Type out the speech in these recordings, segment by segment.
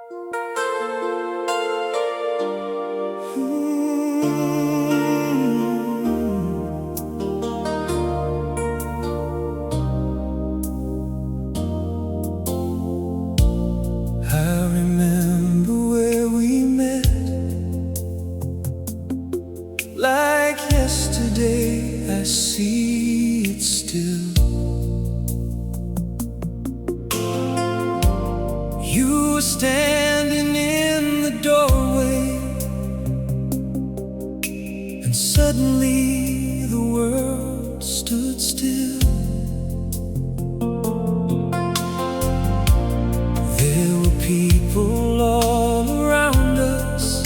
I remember where we met, like yesterday. I see it still. You were standing in the doorway, and suddenly the world stood still. There were people all around us.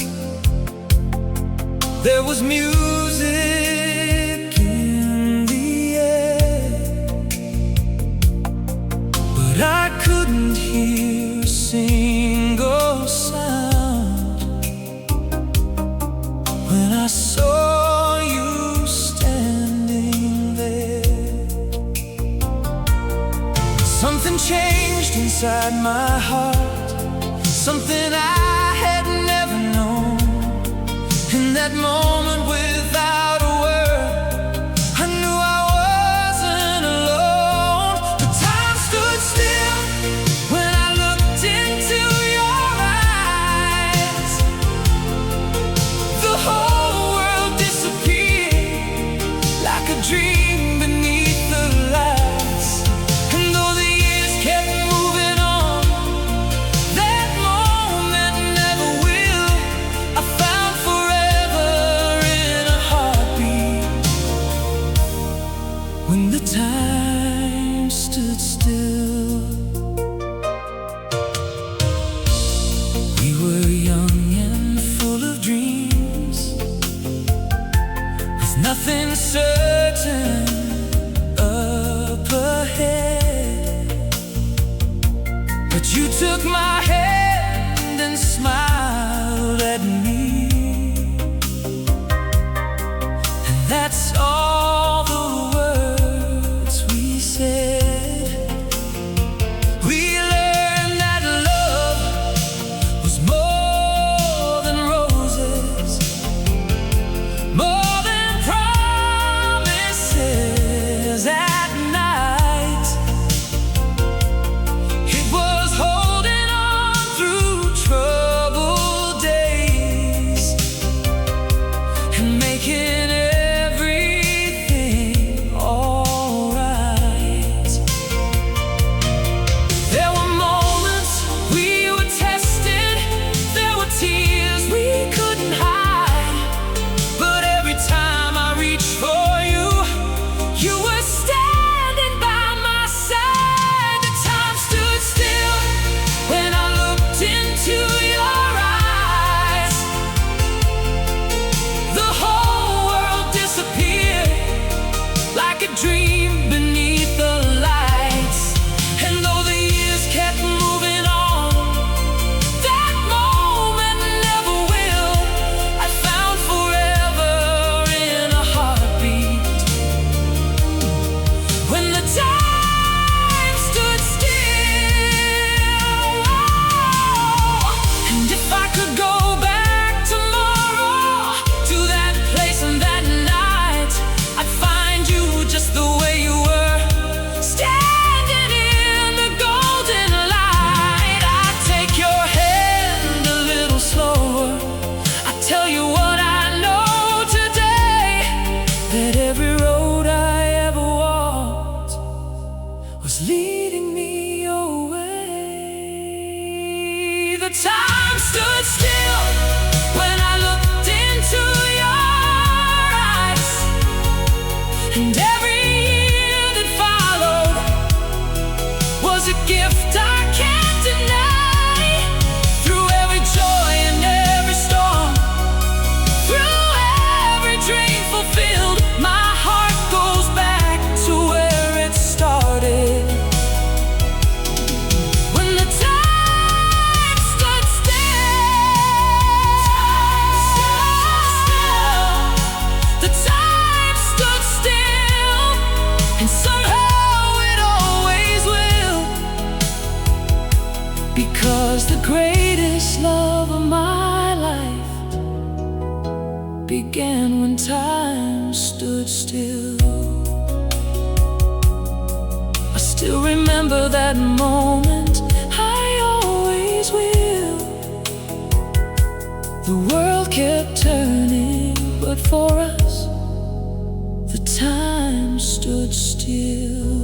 There was music in the air, but I couldn't hear a single sound when I saw you standing there. Something changed inside my heart, something I had never known. In that moment, without a word, I knew I wasn't alone. The time stood still when I looked into your eyes. The whole world disappeared like a dream beneath the lights. And though the years kept moving on, that moment never will. I found forever in a heartbeat. When the time stood still, we were young and full of dreams, with nothing certain up ahead. But you took my hand and smiled at me, and that's all the words we said. We learned that love was more than roses, more than promises at night. It was holding on through troubled days and making everything alright. There were moments we were tested, there were tears we couldn't hide, but every time I reached for you, you were standing by my side. The time stood still when I looked into your eyes. The whole world disappeared like a dream beneath the lights. And though the years kept moving on, that moment never will. I found forever in a heartbeat. When the time stood still, and if I could go back tomorrow to that place and that night, I'd find you just the way you were, standing in the golden light. I'd take your hand a little slower. I'd tell you what I know today, that every road I ever walked was leading me your way. The time stood still when I looked into your eyes, and every year that followed was a gift I can't deny. Through every joy and every storm, through every dream fulfilled, my heart goes back to where it started. When the time stood still, Because the greatest love of my life began when time stood still. I still remember that moment, I always will. The world kept turning, but for us, the time stood still.